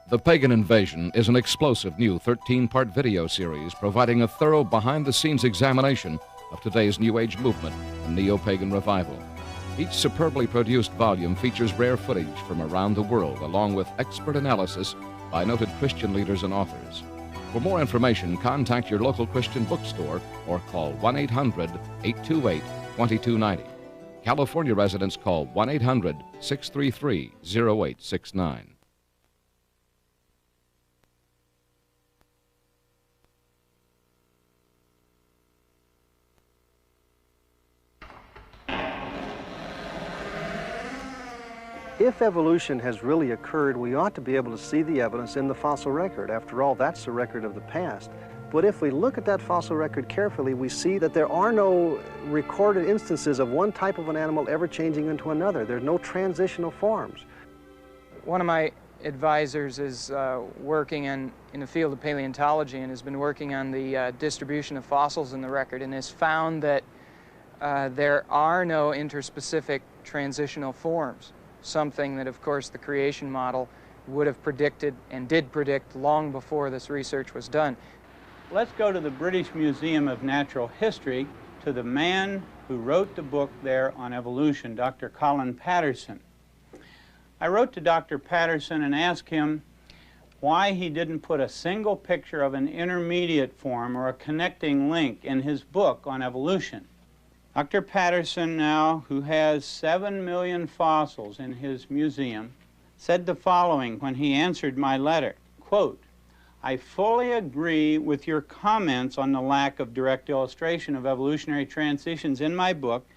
The Pagan Invasion is an explosive new 13-part video series providing a thorough behind-the-scenes examination of today's New Age movement and neo-pagan revival. Each superbly produced volume features rare footage from around the world, along with expert analysis by noted Christian leaders and authors. For more information, contact your local Christian bookstore or call 1-800-828-2290. California residents call 1-800-633-0869. If evolution has really occurred, we ought to be able to see the evidence in the fossil record. After all, that's the record of the past. But if we look at that fossil record carefully, we see that there are no recorded instances of one type of an animal ever changing into another. There's no transitional forms. One of my advisors is working in the field of paleontology and has been working on the distribution of fossils in the record and has found that there are no interspecific transitional forms. Something that, of course, the creation model would have predicted and did predict long before this research was done. Let's go to the British Museum of Natural History, to the man who wrote the book there on evolution, Dr. Colin Patterson. I wrote to Dr. Patterson and asked him why he didn't put a single picture of an intermediate form or a connecting link in his book on evolution. Dr. Patterson now, who has 7 million fossils in his museum, said the following when he answered my letter, quote, "I fully agree with your comments on the lack of direct illustration of evolutionary transitions in my book.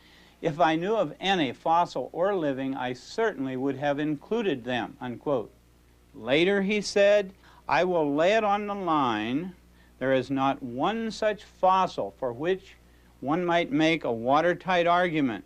If I knew of any, fossil or living, I certainly would have included them," unquote. Later he said, "I will lay it on the line. There is not one such fossil for which one might make a watertight argument."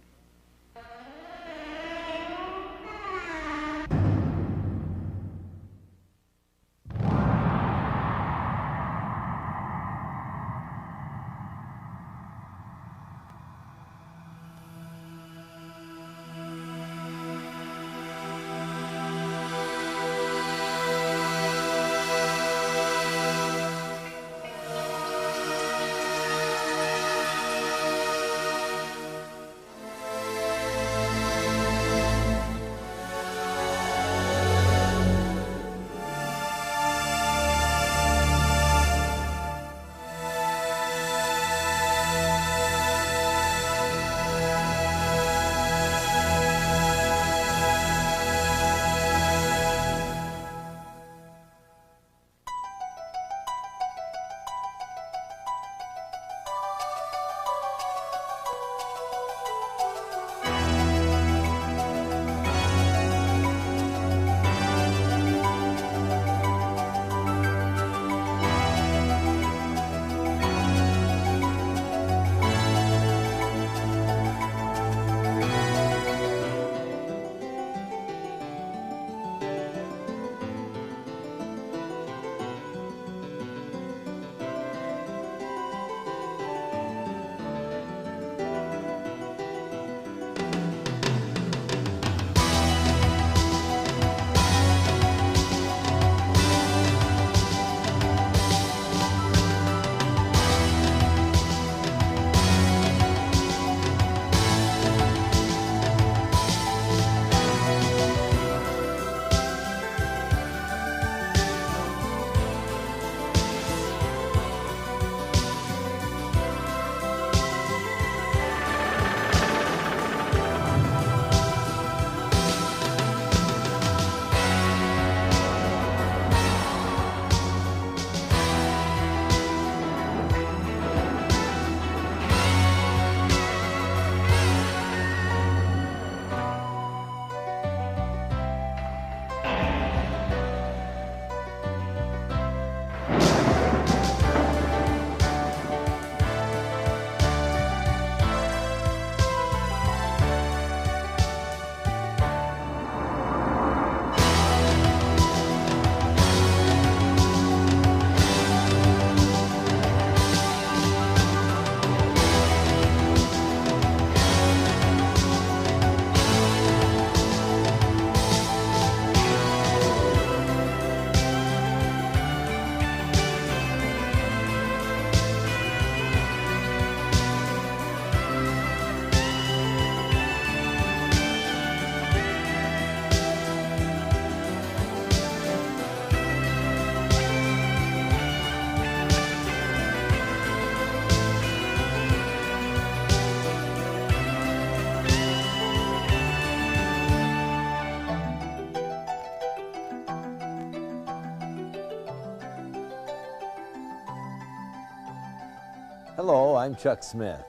Hello, I'm Chuck Smith.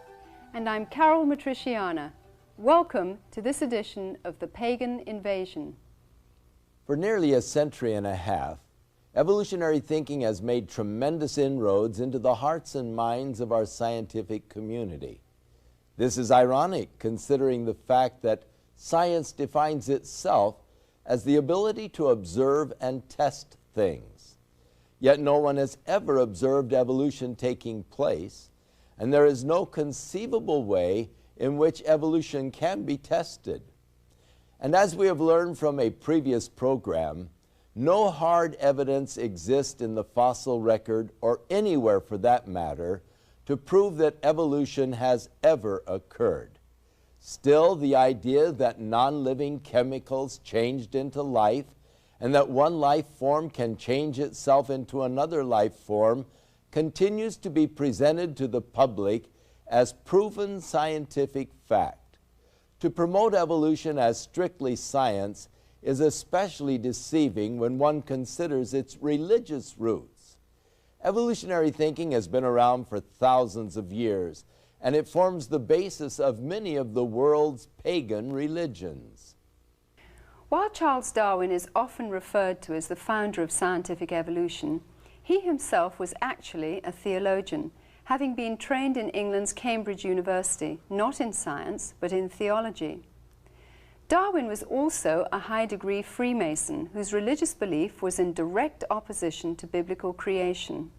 And I'm Carol Matriciana. Welcome to this edition of The Pagan Invasion. For nearly a century and a half, evolutionary thinking has made tremendous inroads into the hearts and minds of our scientific community. This is ironic considering the fact that science defines itself as the ability to observe and test things. Yet no one has ever observed evolution taking place, and there is no conceivable way in which evolution can be tested. And as we have learned from a previous program, no hard evidence exists in the fossil record, or anywhere for that matter, to prove that evolution has ever occurred. Still, the idea that non-living chemicals changed into life and that one life form can change itself into another life form continues to be presented to the public as proven scientific fact. To promote evolution as strictly science is especially deceiving when one considers its religious roots. Evolutionary thinking has been around for thousands of years, and it forms the basis of many of the world's pagan religions. While Charles Darwin is often referred to as the founder of scientific evolution, he himself was actually a theologian, having been trained in England's Cambridge University, not in science, but in theology. Darwin was also a high-degree Freemason whose religious belief was in direct opposition to biblical creation.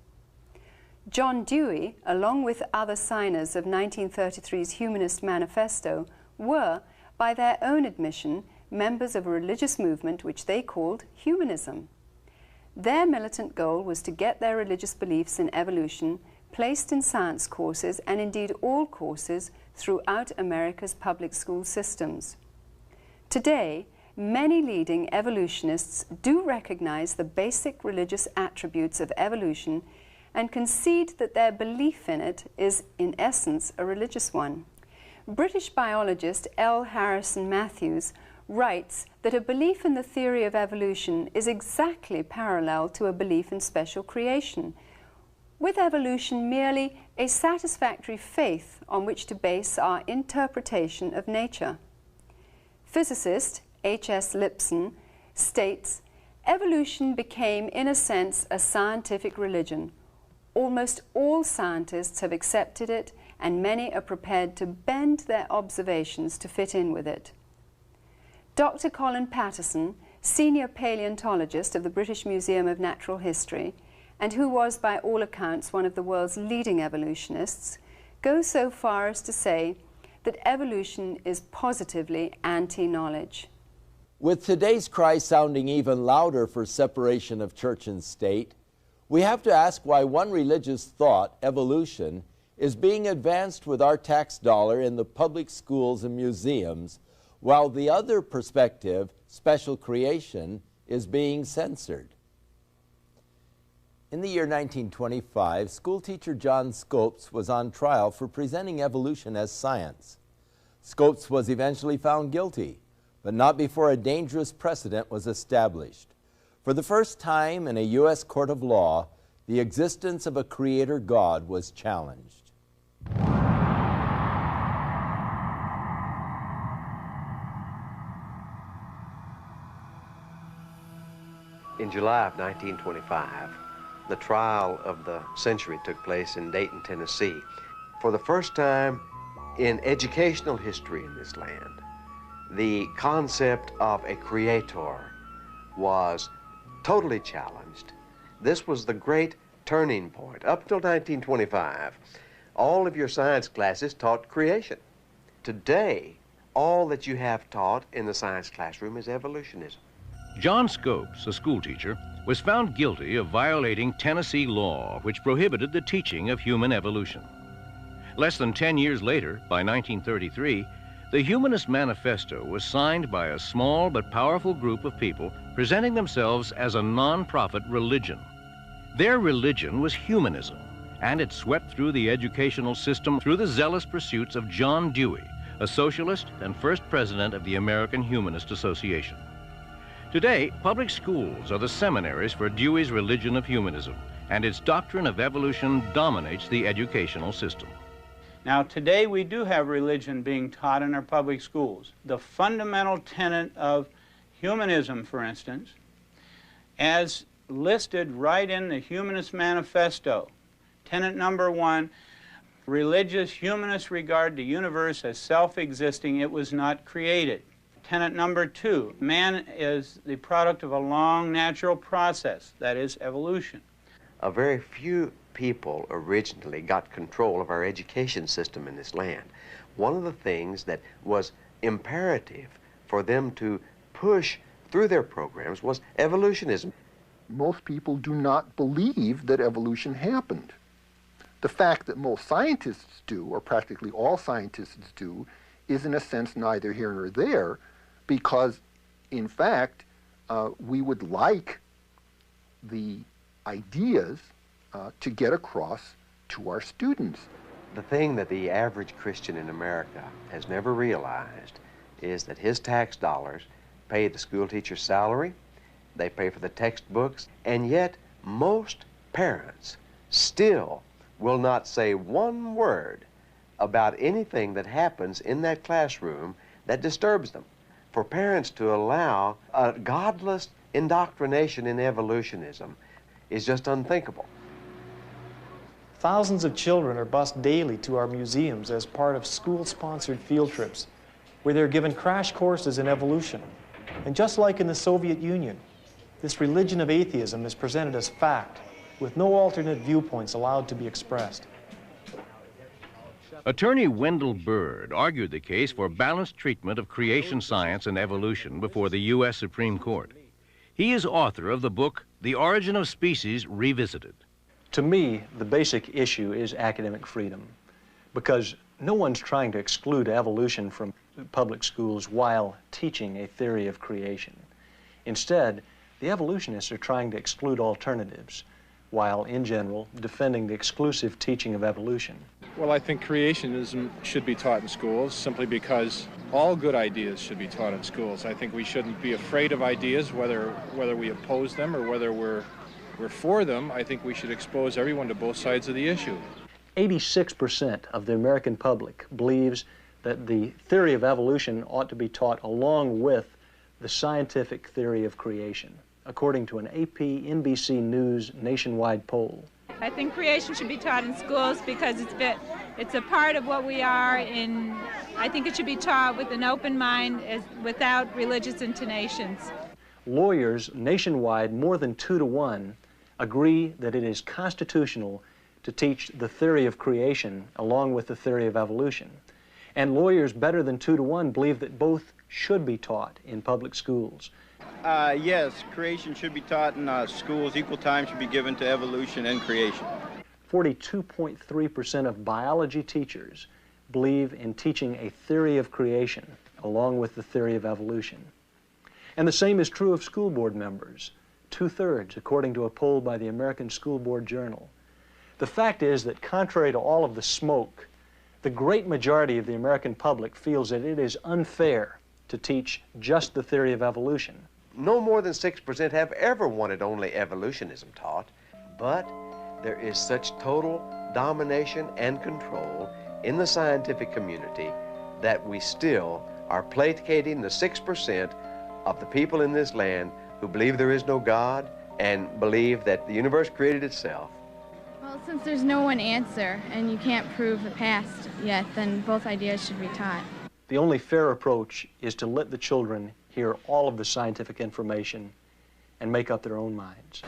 John Dewey, along with other signers of 1933's Humanist Manifesto, were, by their own admission, members of a religious movement which they called humanism. Their militant goal was to get their religious beliefs in evolution placed in science courses, and indeed all courses, throughout America's public school systems. Today, many leading evolutionists do recognize the basic religious attributes of evolution and concede that their belief in it is, in essence, a religious one. British biologist L. Harrison Matthews writes that a belief in the theory of evolution is exactly parallel to a belief in special creation, with evolution merely a satisfactory faith on which to base our interpretation of nature. Physicist H.S. Lipson states, "Evolution became, in a sense, a scientific religion. Almost all scientists have accepted it, and many are prepared to bend their observations to fit in with it." Dr. Colin Patterson, senior paleontologist of the British Museum of Natural History, and who was by all accounts one of the world's leading evolutionists, goes so far as to say that evolution is positively anti-knowledge. With today's cry sounding even louder for separation of church and state, we have to ask why one religious thought, evolution, is being advanced with our tax dollar in the public schools and museums, while the other perspective, special creation, is being censored. In the year 1925, schoolteacher John Scopes was on trial for presenting evolution as science. Scopes was eventually found guilty, but not before a dangerous precedent was established. For the first time in a U.S. court of law, the existence of a creator God was challenged. In July of 1925, the trial of the century took place in Dayton, Tennessee. For the first time in educational history in this land, the concept of a creator was totally challenged. This was the great turning point. Up till 1925, all of your science classes taught creation. Today, all that you have taught in the science classroom is evolutionism. John Scopes, a schoolteacher, was found guilty of violating Tennessee law, which prohibited the teaching of human evolution. Less than 10 years later, by 1933, the Humanist Manifesto was signed by a small but powerful group of people presenting themselves as a non-profit religion. Their religion was humanism, and it swept through the educational system through the zealous pursuits of John Dewey, a socialist and first president of the American Humanist Association. Today, public schools are the seminaries for Dewey's religion of humanism, and its doctrine of evolution dominates the educational system. Now, today we do have religion being taught in our public schools. The fundamental tenet of humanism, for instance, as listed right in the Humanist Manifesto, tenet number 1, religious humanists regard the universe as self-existing, it was not created. Tenet number 2, man is the product of a long natural process, that is evolution. A very few people originally got control of our education system in this land. One of the things that was imperative for them to push through their programs was evolutionism. Most people do not believe that evolution happened. The fact that most scientists do, or practically all scientists do, is in a sense neither here nor there, because in fact we would like the ideas to get across to our students. The thing that the average Christian in America has never realized is that his tax dollars pay the school teacher's salary, they pay for the textbooks, and yet most parents still will not say one word about anything that happens in that classroom that disturbs them. For parents to allow a godless indoctrination in evolutionism is just unthinkable. Thousands of children are bused daily to our museums as part of school-sponsored field trips, where they're given crash courses in evolution. And just like in the Soviet Union, this religion of atheism is presented as fact, with no alternate viewpoints allowed to be expressed. Attorney Wendell Bird argued the case for balanced treatment of creation science and evolution before the U.S. Supreme Court. He is author of the book, The Origin of Species Revisited. To me, the basic issue is academic freedom, because no one's trying to exclude evolution from public schools while teaching a theory of creation. Instead, the evolutionists are trying to exclude alternatives, while, in general, defending the exclusive teaching of evolution. Well, I think creationism should be taught in schools simply because all good ideas should be taught in schools. I think we shouldn't be afraid of ideas, whether we oppose them or whether we're for them. I think we should expose everyone to both sides of the issue. 86% of the American public believes that the theory of evolution ought to be taught along with the scientific theory of creation, according to an AP NBC News nationwide poll. I think creation should be taught in schools because it's a part of what we are, and I think it should be taught with an open mind without religious intonations. Lawyers nationwide, more than 2 to 1, agree that it is constitutional to teach the theory of creation along with the theory of evolution. And lawyers better than 2 to 1 believe that both should be taught in public schools. Yes, creation should be taught in schools. Equal time should be given to evolution and creation. 42.3% of biology teachers believe in teaching a theory of creation along with the theory of evolution. And the same is true of school board members, 2/3, according to a poll by the American School Board Journal. The fact is that contrary to all of the smoke, the great majority of the American public feels that it is unfair to teach just the theory of evolution. No more than 6% have ever wanted only evolutionism taught, but there is such total domination and control in the scientific community that we still are placating the 6% of the people in this land who believe there is no God and believe that the universe created itself. Well, since there's no one answer and you can't prove the past yet, then both ideas should be taught. The only fair approach is to let the children hear all of the scientific information and make up their own minds.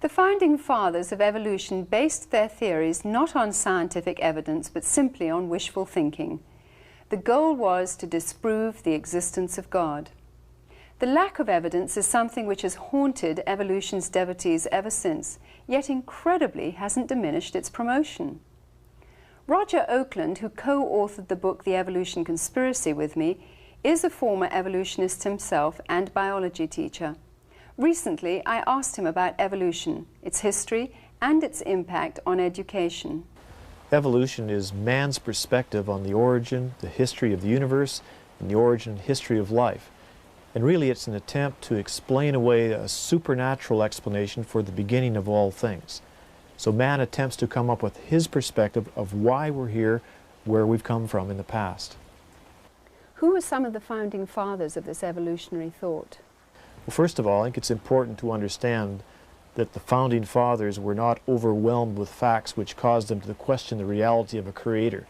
The founding fathers of evolution based their theories not on scientific evidence, but simply on wishful thinking. The goal was to disprove the existence of God. The lack of evidence is something which has haunted evolution's devotees ever since, yet incredibly hasn't diminished its promotion. Roger Oakland, who co-authored the book The Evolution Conspiracy with me, is a former evolutionist himself and biology teacher. Recently, I asked him about evolution, its history, and its impact on education. Evolution is man's perspective on the origin, the history of the universe, and the origin and history of life. And really it's an attempt to explain away a supernatural explanation for the beginning of all things. So man attempts to come up with his perspective of why we're here, where we've come from in the past. Who were some of the founding fathers of this evolutionary thought? Well, first of all, I think it's important to understand that the founding fathers were not overwhelmed with facts which caused them to question the reality of a creator.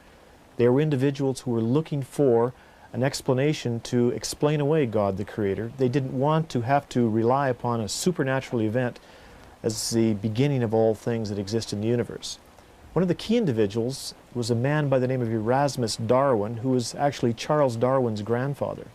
They were individuals who were looking for an explanation to explain away God the Creator. They didn't want to have to rely upon a supernatural event as the beginning of all things that exist in the universe. One of the key individuals was a man by the name of Erasmus Darwin, who was actually Charles Darwin's grandfather.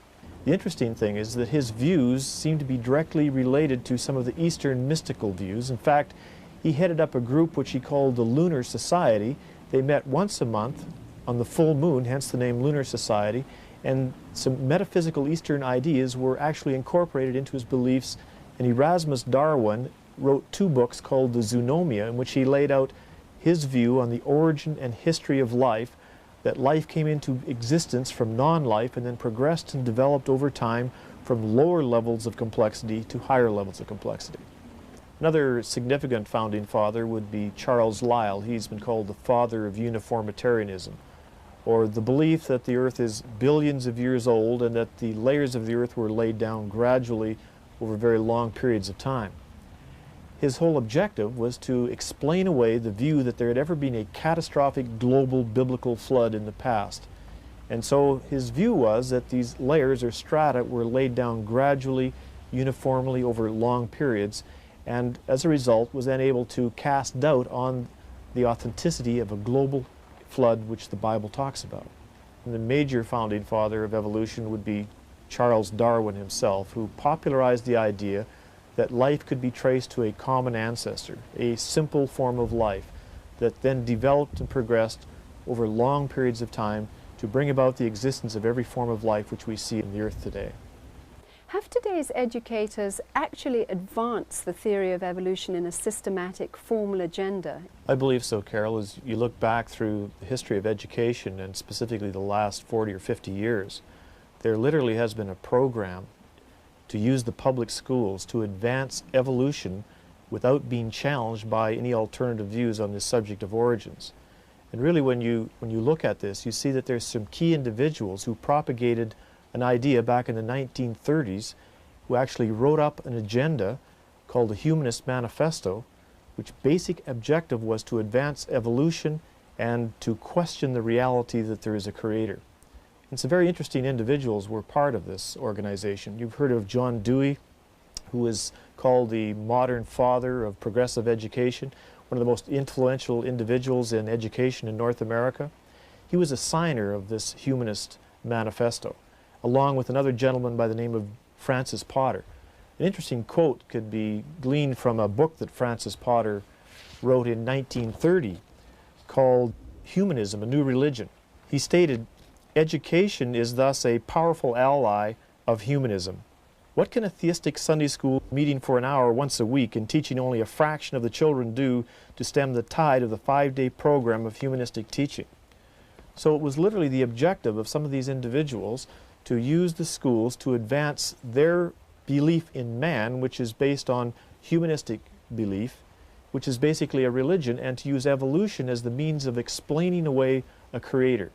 The interesting thing is that his views seem to be directly related to some of the Eastern mystical views. In fact, he headed up a group which he called the Lunar Society. They met once a month on the full moon, hence the name Lunar Society, and some metaphysical Eastern ideas were actually incorporated into his beliefs. And Erasmus Darwin wrote 2 books called the Zoonomia, in which he laid out his view on the origin and history of life, that life came into existence from non-life and then progressed and developed over time from lower levels of complexity to higher levels of complexity. Another significant founding father would be Charles Lyell. He's been called the father of uniformitarianism, or the belief that the earth is billions of years old and that the layers of the earth were laid down gradually over very long periods of time. His whole objective was to explain away the view that there had ever been a catastrophic global biblical flood in the past. And so his view was that these layers or strata were laid down gradually, uniformly over long periods, and as a result was then able to cast doubt on the authenticity of a global flood which the Bible talks about. And the major founding father of evolution would be Charles Darwin himself, who popularized the idea that life could be traced to a common ancestor, a simple form of life that then developed and progressed over long periods of time to bring about the existence of every form of life which we see on the earth today. Have today's educators actually advanced the theory of evolution in a systematic, formal agenda? I believe so, Carol. As you look back through the history of education, and specifically the last 40 or 50 years, there literally has been a program to use the public schools to advance evolution without being challenged by any alternative views on this subject of origins. And really when you look at this, you see that there's some key individuals who propagated an idea back in the 1930s, who actually wrote up an agenda called the Humanist Manifesto, which basic objective was to advance evolution and to question the reality that there is a creator. And some very interesting individuals were part of this organization. You've heard of John Dewey, who is called the modern father of progressive education, one of the most influential individuals in education in North America. He was a signer of this Humanist Manifesto, along with another gentleman by the name of Francis Potter. An interesting quote could be gleaned from a book that Francis Potter wrote in 1930 called Humanism, a New Religion. He stated, "Education is thus a powerful ally of humanism. What can a theistic Sunday school meeting for an hour once a week and teaching only a fraction of the children do to stem the tide of the 5-day program of humanistic teaching?" So it was literally the objective of some of these individuals to use the schools to advance their belief in man, which is based on humanistic belief, which is basically a religion, and to use evolution as the means of explaining away a creator.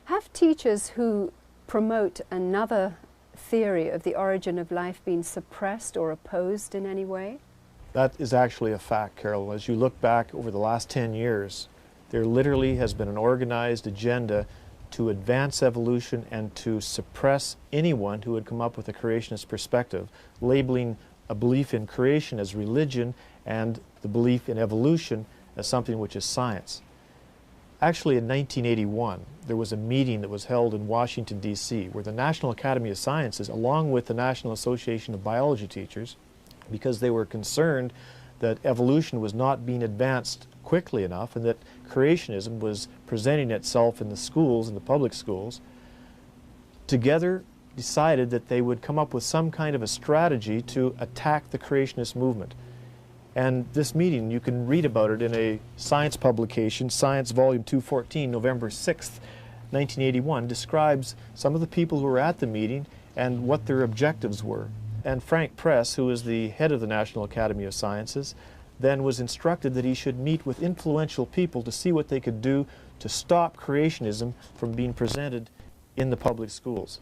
Have teachers who promote another theory of the origin of life been suppressed or opposed in any way? That is actually a fact, Carol. As you look back over the last 10 years, there literally has been an organized agenda to advance evolution and to suppress anyone who had come up with a creationist perspective, labeling a belief in creation as religion and the belief in evolution as something which is science. Actually, in 1981, there was a meeting that was held in Washington, D.C., where the National Academy of Sciences, along with the National Association of Biology Teachers, because they were concerned that evolution was not being advanced quickly enough and that creationism was presenting itself in the schools, in the public schools, together decided that they would come up with some kind of a strategy to attack the creationist movement. And this meeting, you can read about it in a science publication, Science Volume 214, November 6th, 1981, describes some of the people who were at the meeting and what their objectives were. And Frank Press, who is the head of the National Academy of Sciences, then was instructed that he should meet with influential people to see what they could do to stop creationism from being presented in the public schools.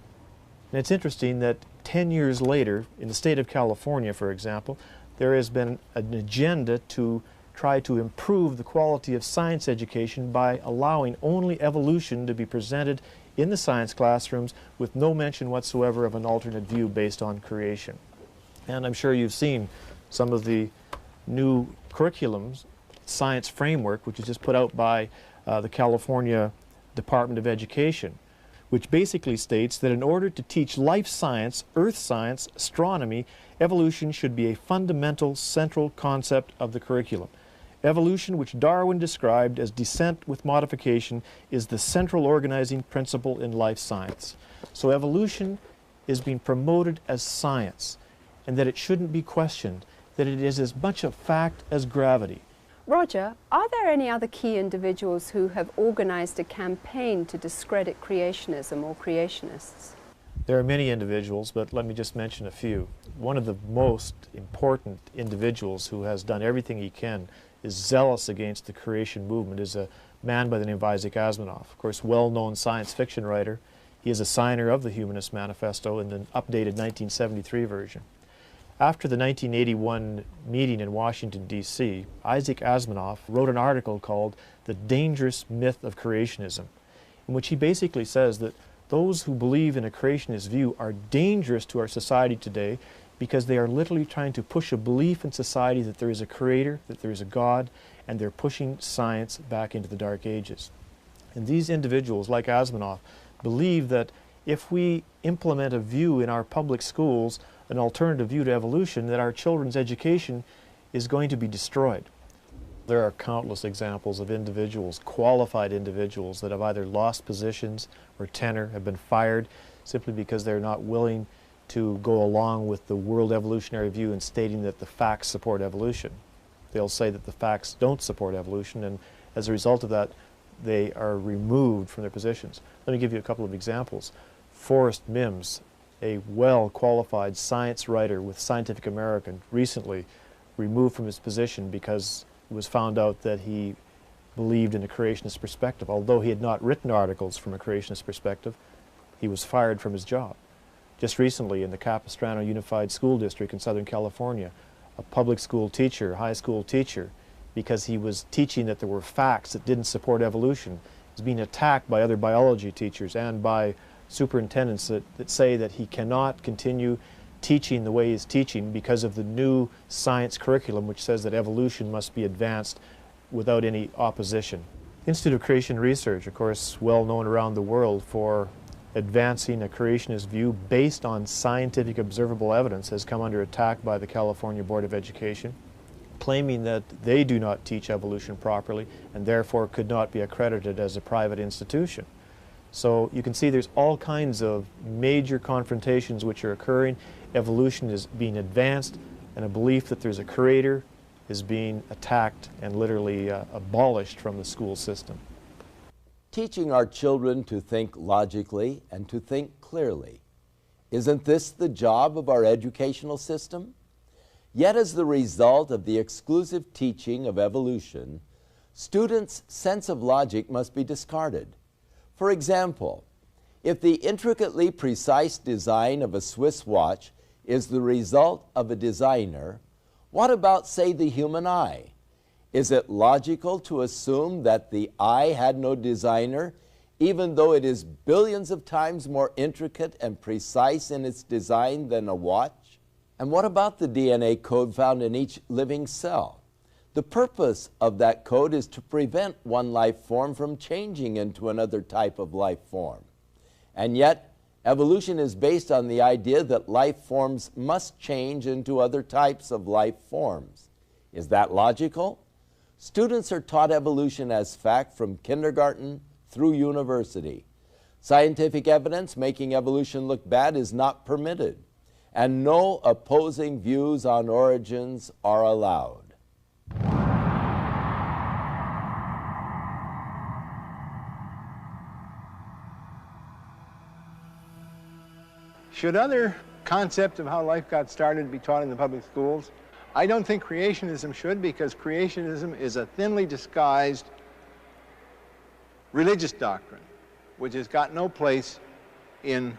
And it's interesting that 10 years later, in the state of California, for example, there has been an agenda to try to improve the quality of science education by allowing only evolution to be presented in the science classrooms with no mention whatsoever of an alternate view based on creation. And I'm sure you've seen some of the new curriculums, science framework, which is just put out by the California Department of Education, which basically states that in order to teach life science, earth science, astronomy, evolution should be a fundamental central concept of the curriculum. Evolution, which Darwin described as descent with modification, is the central organizing principle in life science. So evolution is being promoted as science, and that it shouldn't be questioned, that it is as much a fact as gravity. Roger, are there any other key individuals who have organized a campaign to discredit creationism or creationists? There are many individuals, but let me just mention a few. One of the most important individuals who has done everything he can, is zealous against the creation movement, is a man by the name of Isaac Asimov. Of course, well-known science fiction writer. He is a signer of the Humanist Manifesto in the updated 1973 version. After the 1981 meeting in Washington, D.C., Isaac Asimov wrote an article called The Dangerous Myth of Creationism, in which he basically says that those who believe in a creationist view are dangerous to our society today because they are literally trying to push a belief in society that there is a creator, that there is a God, and they're pushing science back into the Dark Ages. And these individuals, like Asimov, believe that if we implement a view in our public schools, an alternative view to evolution, that our children's education is going to be destroyed. There are countless examples of individuals, qualified individuals, that have either lost positions or tenure, have been fired simply because they're not willing to go along with the world evolutionary view in stating that the facts support evolution. They'll say that the facts don't support evolution, and as a result of that, they are removed from their positions. Let me give you a couple of examples. Forrest Mims, a well-qualified science writer with Scientific American, recently removed from his position because it was found out that he believed in a creationist perspective. Although he had not written articles from a creationist perspective, he was fired from his job. Just recently, in the Capistrano Unified School District in Southern California, a public school teacher, high school teacher, because he was teaching that there were facts that didn't support evolution, is being attacked by other biology teachers and by superintendents that say that he cannot continue teaching the way he's teaching because of the new science curriculum, which says that evolution must be advanced without any opposition. Institute of Creation Research, of course, well known around the world for advancing a creationist view based on scientific observable evidence, has come under attack by the California Board of Education, claiming that they do not teach evolution properly and therefore could not be accredited as a private institution. So you can see there's all kinds of major confrontations which are occurring. Evolution is being advanced, and a belief that there's a creator is being attacked and literally abolished from the school system. Teaching our children to think logically and to think clearly. Isn't this the job of our educational system? Yet as the result of the exclusive teaching of evolution, students' sense of logic must be discarded. For example, if the intricately precise design of a Swiss watch is the result of a designer, what about, say, the human eye? Is it logical to assume that the eye had no designer, even though it is billions of times more intricate and precise in its design than a watch? And what about the DNA code found in each living cell? The purpose of that code is to prevent one life form from changing into another type of life form. And yet, evolution is based on the idea that life forms must change into other types of life forms. Is that logical? Students are taught evolution as fact from kindergarten through university. Scientific evidence making evolution look bad is not permitted, and no opposing views on origins are allowed. Should other concepts of how life got started be taught in the public schools? I don't think creationism should, because creationism is a thinly disguised religious doctrine, which has got no place in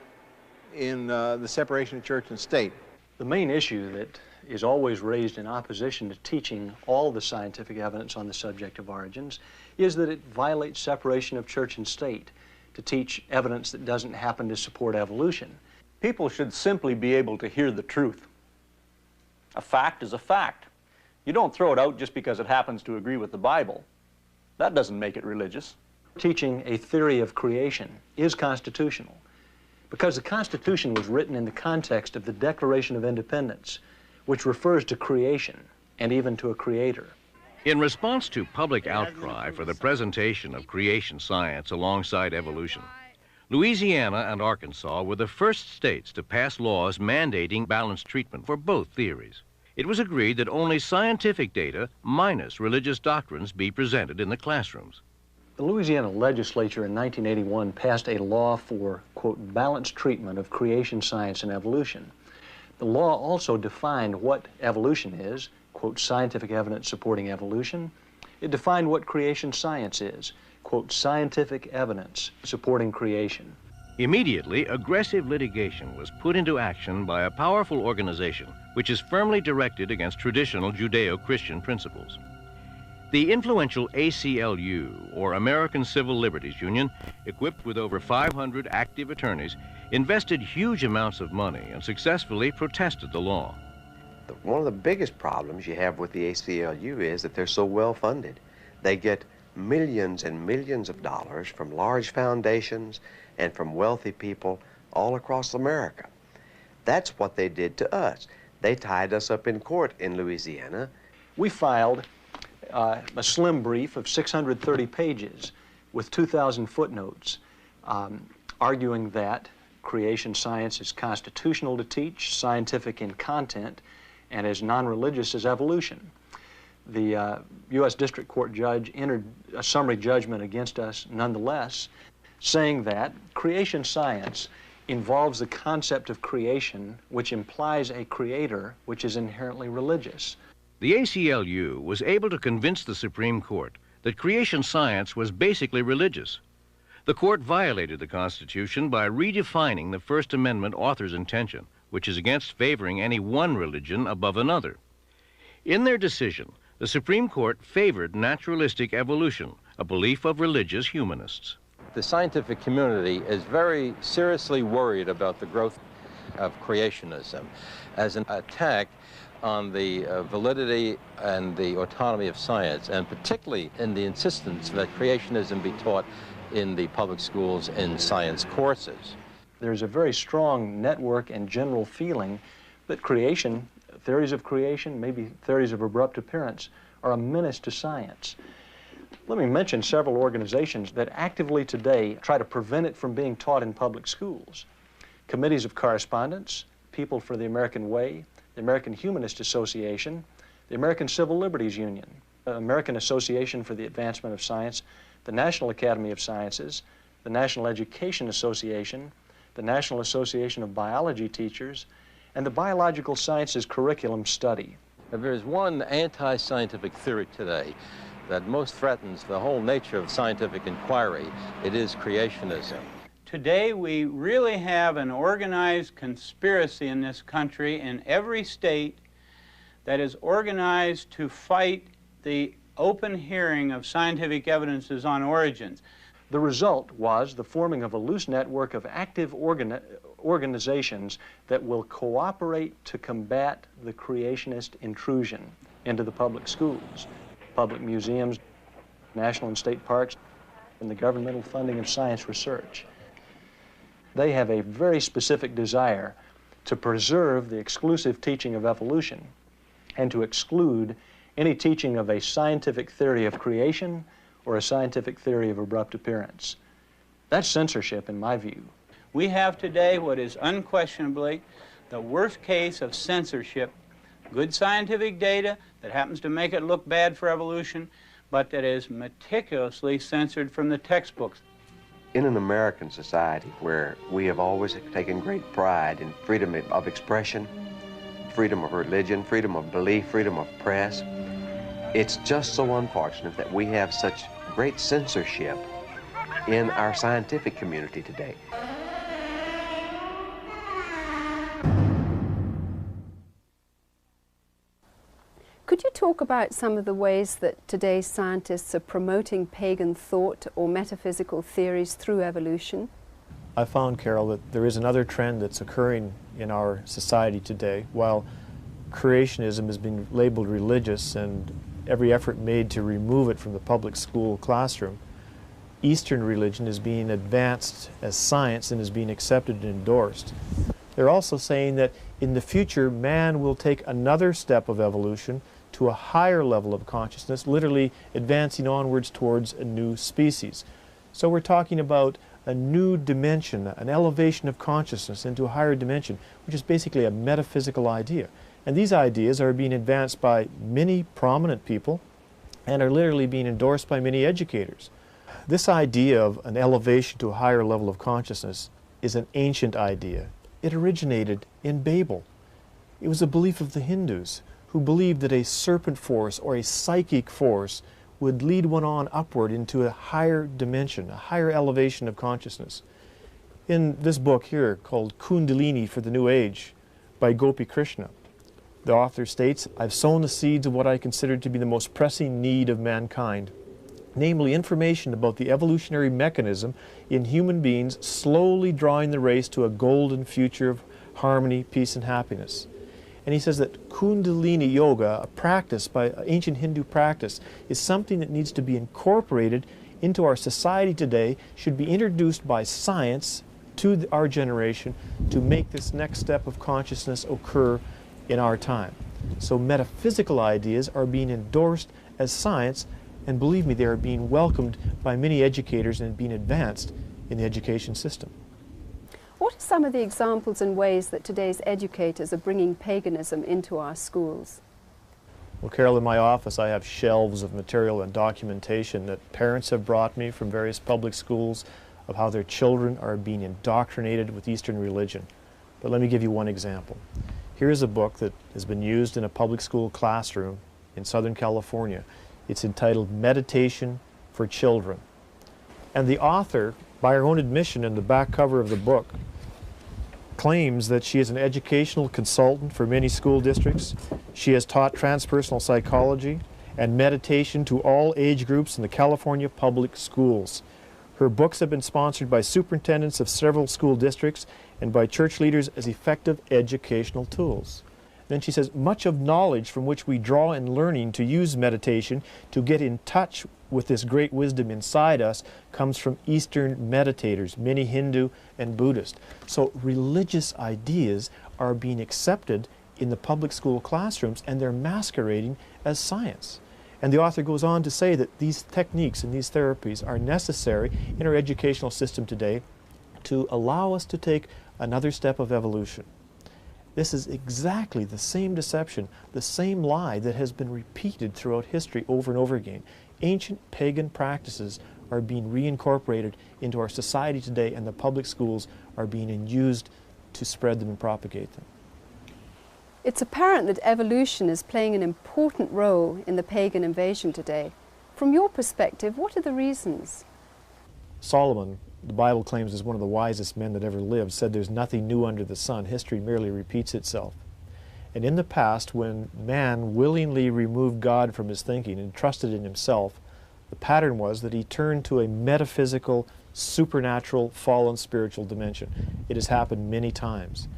the separation of church and state. The main issue that is always raised in opposition to teaching all the scientific evidence on the subject of origins is that it violates separation of church and state to teach evidence that doesn't happen to support evolution. People should simply be able to hear the truth. A fact is a fact. You don't throw it out just because it happens to agree with the Bible. That doesn't make it religious. Teaching a theory of creation is constitutional because the Constitution was written in the context of the Declaration of Independence, which refers to creation and even to a creator. In response to public outcry for the presentation of creation science alongside evolution, Louisiana and Arkansas were the first states to pass laws mandating balanced treatment for both theories. It was agreed that only scientific data minus religious doctrines be presented in the classrooms. The Louisiana legislature in 1981 passed a law for, quote, balanced treatment of creation science and evolution. The law also defined what evolution is, quote, scientific evidence supporting evolution. It defined what creation science is, quote, scientific evidence supporting creation. Immediately, aggressive litigation was put into action by a powerful organization which is firmly directed against traditional Judeo-Christian principles. The influential ACLU, or American Civil Liberties Union, equipped with over 500 active attorneys, invested huge amounts of money and successfully protested the law. One of the biggest problems you have with the ACLU is that they're so well funded. They get millions and millions of dollars from large foundations and from wealthy people all across America. That's what they did to us. They tied us up in court in Louisiana. We filed a slim brief of 630 pages with 2,000 footnotes arguing that creation science is constitutional to teach, scientific in content, and as non-religious as evolution. The U.S. District Court judge entered a summary judgment against us nonetheless, saying that creation science involves the concept of creation, which implies a creator, which is inherently religious. The ACLU was able to convince the Supreme Court that creation science was basically religious. The court violated the Constitution by redefining the First Amendment author's intention, which is against favoring any one religion above another. In their decision, the Supreme Court favored naturalistic evolution, a belief of religious humanists. The scientific community is very seriously worried about the growth of creationism as an attack on the validity and the autonomy of science, and particularly in the insistence that creationism be taught in the public schools in science courses. There's a very strong network and general feeling that creation, theories of creation, maybe theories of abrupt appearance, are a menace to science. Let me mention several organizations that actively today try to prevent it from being taught in public schools. Committees of Correspondence, People for the American Way, the American Humanist Association, the American Civil Liberties Union, the American Association for the Advancement of Science, the National Academy of Sciences, the National Education Association, the National Association of Biology Teachers, and the Biological Sciences Curriculum Study. If there's one anti-scientific theory today that most threatens the whole nature of scientific inquiry, it is creationism. Today we really have an organized conspiracy in this country, in every state, that is organized to fight the open hearing of scientific evidences on origins. The result was the forming of a loose network of active organizations that will cooperate to combat the creationist intrusion into the public schools, public museums, national and state parks, and the governmental funding of science research. They have a very specific desire to preserve the exclusive teaching of evolution and to exclude any teaching of a scientific theory of creation or a scientific theory of abrupt appearance. That's censorship, in my view. We have today what is unquestionably the worst case of censorship. Good scientific data that happens to make it look bad for evolution, but that is meticulously censored from the textbooks. in an American society where we have always taken great pride in freedom of expression, freedom of religion, freedom of belief, freedom of press, it's just so unfortunate that we have such great censorship in our scientific community today. Could you talk about some of the ways that today's scientists are promoting pagan thought or metaphysical theories through evolution? I found, Carol, that there is another trend that's occurring in our society today. While creationism has been labeled religious and every effort made to remove it from the public school classroom, Eastern religion is being advanced as science and is being accepted and endorsed. They're also saying that in the future, man will take another step of evolution to a higher level of consciousness, literally advancing onwards towards a new species. So we're talking about a new dimension, an elevation of consciousness into a higher dimension, which is basically a metaphysical idea. And these ideas are being advanced by many prominent people and are literally being endorsed by many educators. This idea of an elevation to a higher level of consciousness is an ancient idea. It originated in Babel. It was a belief of the Hindus, who believed that a serpent force or a psychic force would lead one on upward into a higher dimension, a higher elevation of consciousness. In this book here, called Kundalini for the New Age, by Gopi Krishna, the author states, "I've sown the seeds of what I consider to be the most pressing need of mankind, namely information about the evolutionary mechanism in human beings slowly drawing the race to a golden future of harmony, peace, and happiness." And he says that Kundalini Yoga, a practice, by ancient Hindu practice, is something that needs to be incorporated into our society today, should be introduced by science to our generation to make this next step of consciousness occur in our time. So metaphysical ideas are being endorsed as science, and believe me, they are being welcomed by many educators and being advanced in the education system. What are some of the examples and ways that today's educators are bringing paganism into our schools? Well, Carol, in my office I have shelves of material and documentation that parents have brought me from various public schools of how their children are being indoctrinated with Eastern religion. But let me give you one example. Here's a book that has been used in a public school classroom in Southern California. It's entitled Meditation for Children. And the author, by her own admission in the back cover of the book, claims that she is an educational consultant for many school districts. She has taught transpersonal psychology and meditation to all age groups in the California public schools. Her books have been sponsored by superintendents of several school districts and by church leaders as effective educational tools. Then she says, much of knowledge from which we draw in learning to use meditation to get in touch with this great wisdom inside us comes from Eastern meditators, many Hindu and Buddhist. So religious ideas are being accepted in the public school classrooms, and they're masquerading as science. And the author goes on to say that these techniques and these therapies are necessary in our educational system today to allow us to take another step of evolution. This is exactly the same deception, the same lie that has been repeated throughout history over and over again. Ancient pagan practices are being reincorporated into our society today, and the public schools are being used to spread them and propagate them. It's apparent that evolution is playing an important role in the pagan invasion today. From your perspective, what are the reasons? Solomon, the Bible claims, is one of the wisest men that ever lived, said there's nothing new under the sun. History merely repeats itself. And in the past, when man willingly removed God from his thinking and trusted in himself, the pattern was that he turned to a metaphysical, supernatural, fallen spiritual dimension. It has happened many times.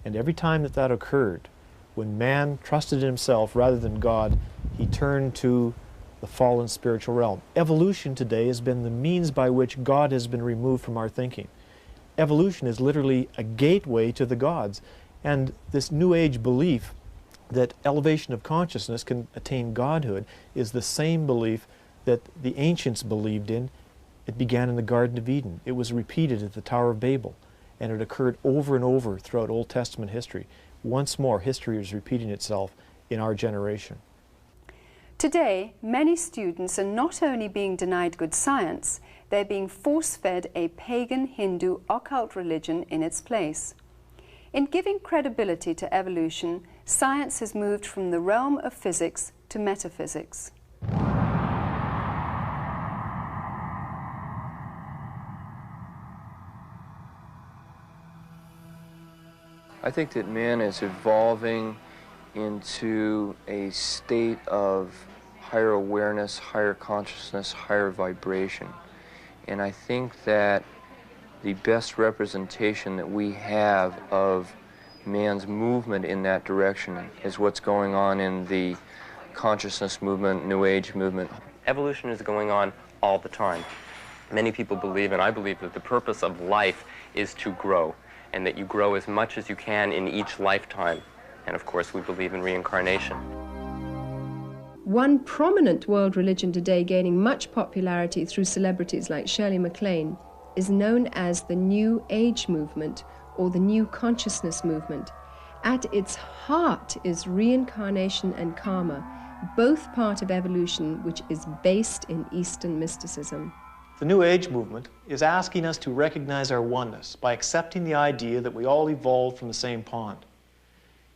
And every time that that occurred, when man trusted in himself rather than God, he turned to the fallen spiritual realm. Evolution today has been the means by which God has been removed from our thinking. Evolution is literally a gateway to the gods. And this New Age belief that elevation of consciousness can attain godhood is the same belief that the ancients believed in. It began in the Garden of Eden. It was repeated at the Tower of Babel. And it occurred over and over throughout Old Testament history. Once more, history is repeating itself in our generation. Today, many students are not only being denied good science, they're being force-fed a pagan Hindu occult religion in its place. In giving credibility to evolution, science has moved from the realm of physics to metaphysics. I think that man is evolving into a state of higher awareness, higher consciousness, higher vibration. And I think that the best representation that we have of man's movement in that direction is what's going on in the consciousness movement, New Age movement. Evolution is going on all the time. Many people believe, and I believe, that the purpose of life is to grow, and that you grow as much as you can in each lifetime. And of course, we believe in reincarnation. One prominent world religion today gaining much popularity through celebrities like Shirley MacLaine is known as the New Age movement or the New Consciousness movement. At its heart is reincarnation and karma, both part of evolution, which is based in Eastern mysticism. The New Age movement is asking us to recognize our oneness by accepting the idea that we all evolved from the same pond.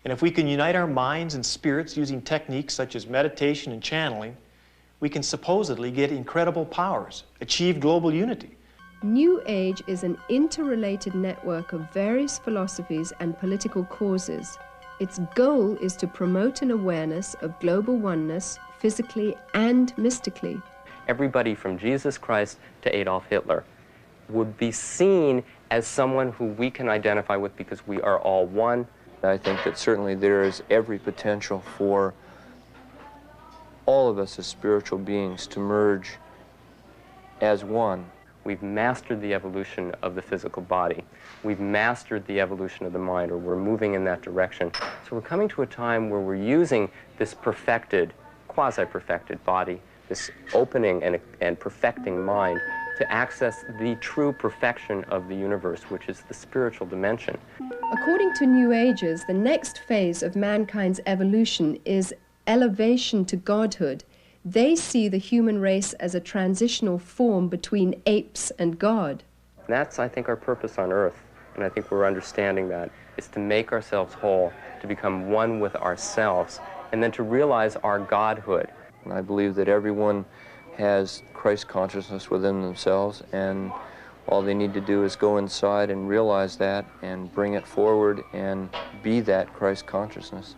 And if we can unite our minds and spirits using techniques such as meditation and channeling, we can supposedly get incredible powers, achieve global unity. New Age is an interrelated network of various philosophies and political causes. Its goal is to promote an awareness of global oneness, physically and mystically. Everybody from Jesus Christ to Adolf Hitler would be seen as someone who we can identify with because we are all one. I think that certainly there is every potential for all of us as spiritual beings to merge as one. We've mastered the evolution of the physical body. We've mastered the evolution of the mind, or we're moving in that direction. So we're coming to a time where we're using this perfected, quasi-perfected body, this opening and perfecting mind, to access the true perfection of the universe, which is the spiritual dimension. According to New Agers, the next phase of mankind's evolution is elevation to godhood. They see the human race as a transitional form between apes and God. That's, I think, our purpose on Earth, and I think we're understanding that, is to make ourselves whole, to become one with ourselves, and then to realize our godhood. And I believe that everyone has Christ consciousness within themselves, and all they need to do is go inside and realize that and bring it forward and be that Christ consciousness.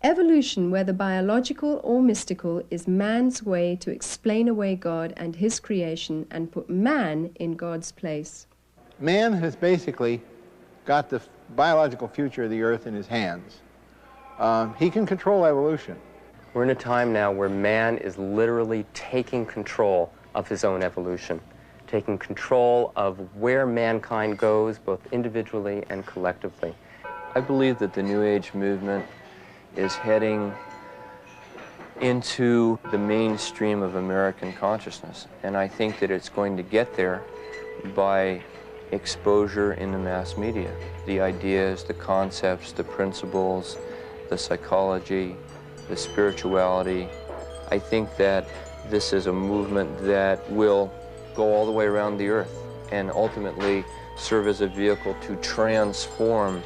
Evolution, whether biological or mystical, is man's way to explain away God and his creation and put man in God's place. Man has basically got the biological future of the earth in his hands. He can control evolution. We're in a time now where man is literally taking control of his own evolution, taking control of where mankind goes, both individually and collectively. I believe that the New Age movement is heading into the mainstream of American consciousness, and I think that it's going to get there by exposure in the mass media. The ideas, the concepts, the principles, the psychology, the spirituality. I think that this is a movement that will go all the way around the earth and ultimately serve as a vehicle to transform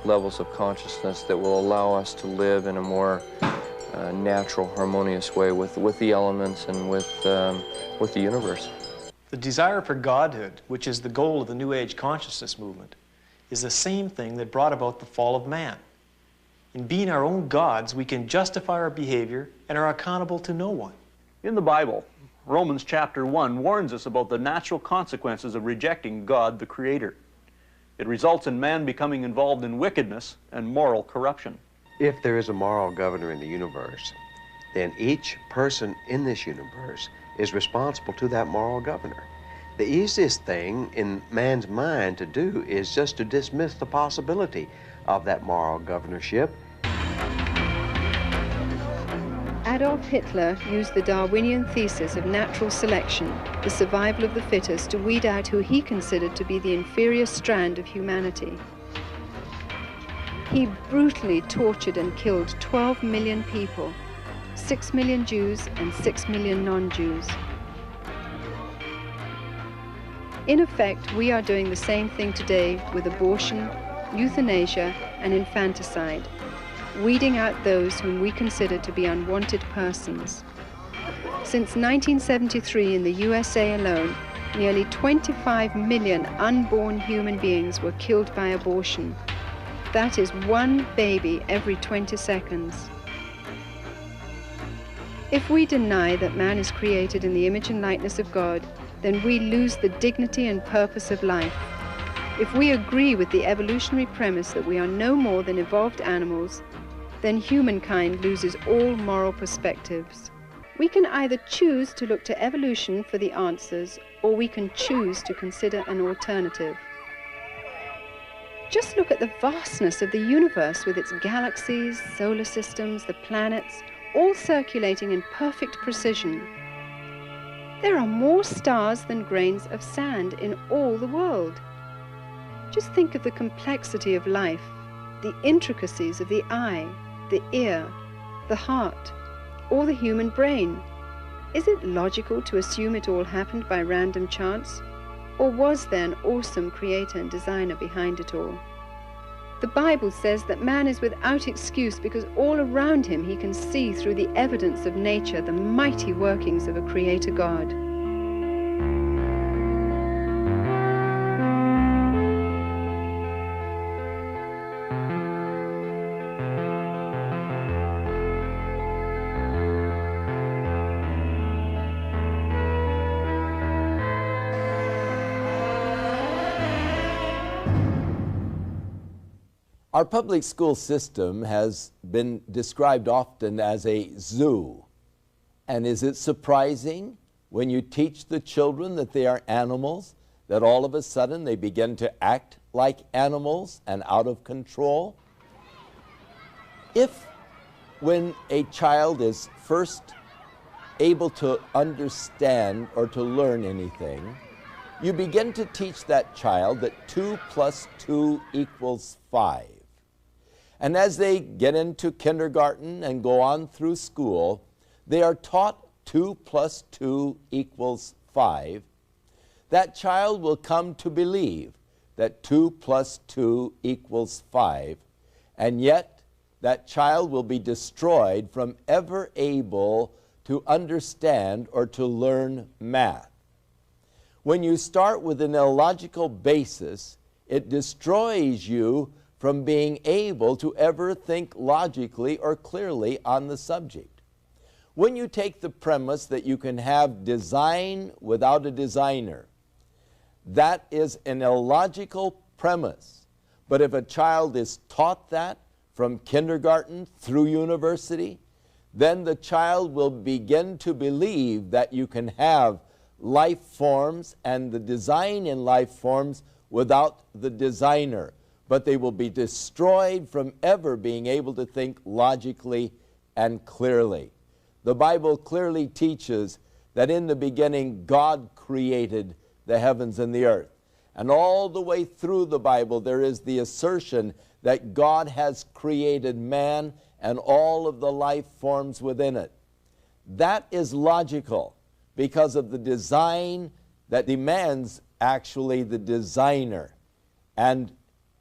levels of consciousness that will allow us to live in a more natural, harmonious way with the elements and with the universe. The desire for godhood, which is the goal of the New Age consciousness movement, is the same thing that brought about the fall of man. In being our own gods, we can justify our behavior and are accountable to no one. In the Bible, Romans chapter 1 warns us about the natural consequences of rejecting God the Creator. It results in man becoming involved in wickedness and moral corruption. If there is a moral governor in the universe, then each person in this universe is responsible to that moral governor. The easiest thing in man's mind to do is just to dismiss the possibility of that moral governorship. Adolf Hitler used the Darwinian thesis of natural selection, the survival of the fittest, to weed out who he considered to be the inferior strand of humanity. He brutally tortured and killed 12 million people, 6 million Jews and 6 million non-Jews. In effect, we are doing the same thing today with abortion, euthanasia, and infanticide, weeding out those whom we consider to be unwanted persons. Since 1973 in the USA alone, nearly 25 million unborn human beings were killed by abortion. That is one baby every 20 seconds. If we deny that man is created in the image and likeness of God, then we lose the dignity and purpose of life. If we agree with the evolutionary premise that we are no more than evolved animals, then humankind loses all moral perspectives. We can either choose to look to evolution for the answers, or we can choose to consider an alternative. Just look at the vastness of the universe with its galaxies, solar systems, the planets, all circulating in perfect precision. There are more stars than grains of sand in all the world. Just think of the complexity of life, the intricacies of the eye, the ear, the heart, or the human brain. Is it logical to assume it all happened by random chance? Or was there an awesome creator and designer behind it all? The Bible says that man is without excuse because all around him he can see through the evidence of nature the mighty workings of a creator God. Our public school system has been described often as a zoo. And is it surprising when you teach the children that they are animals, that all of a sudden they begin to act like animals and out of control? If when a child is first able to understand or to learn anything, you begin to teach that child that 2 + 2 = 5. And as they get into kindergarten and go on through school, they are taught 2 + 2 = 5. That child will come to believe that 2 + 2 = 5, and yet that child will be destroyed from ever able to understand or to learn math. When you start with an illogical basis, it destroys you from being able to ever think logically or clearly on the subject. When you take the premise that you can have design without a designer, that is an illogical premise. But if a child is taught that from kindergarten through university, then the child will begin to believe that you can have life forms and the design in life forms without the designer. But they will be destroyed from ever being able to think logically and clearly. The Bible clearly teaches that in the beginning God created the heavens and the earth. And all the way through the Bible there is the assertion that God has created man and all of the life forms within it. That is logical because of the design that demands actually the designer. And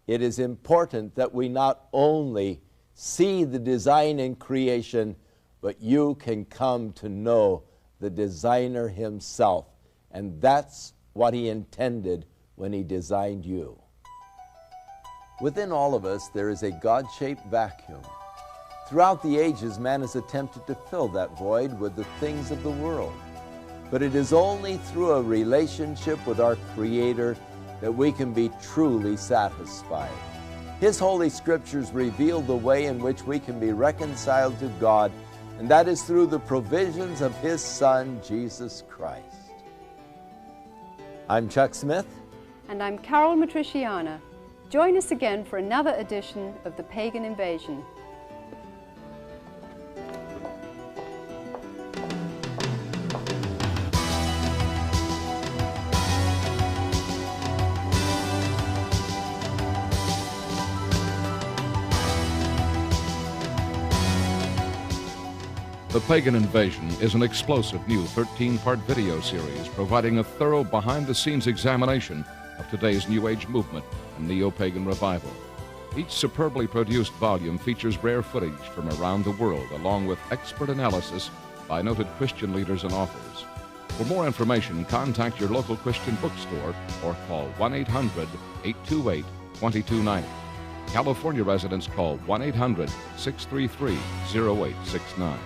it is important that we not only see the design in creation, but you can come to know the designer himself. And that's what he intended when he designed you. Within all of us, there is a God-shaped vacuum. Throughout the ages, man has attempted to fill that void with the things of the world. But it is only through a relationship with our Creator that we can be truly satisfied. His Holy Scriptures reveal the way in which we can be reconciled to God, and that is through the provisions of His Son, Jesus Christ. I'm Chuck Smith. And I'm Carol Matriciana. Join us again for another edition of The Pagan Invasion. The Pagan Invasion is an explosive new 13-part video series providing a thorough behind-the-scenes examination of today's New Age movement and neo-pagan revival. Each superbly produced volume features rare footage from around the world, along with expert analysis by noted Christian leaders and authors. For more information, contact your local Christian bookstore or call 1-800-828-2290. California residents call 1-800-633-0869.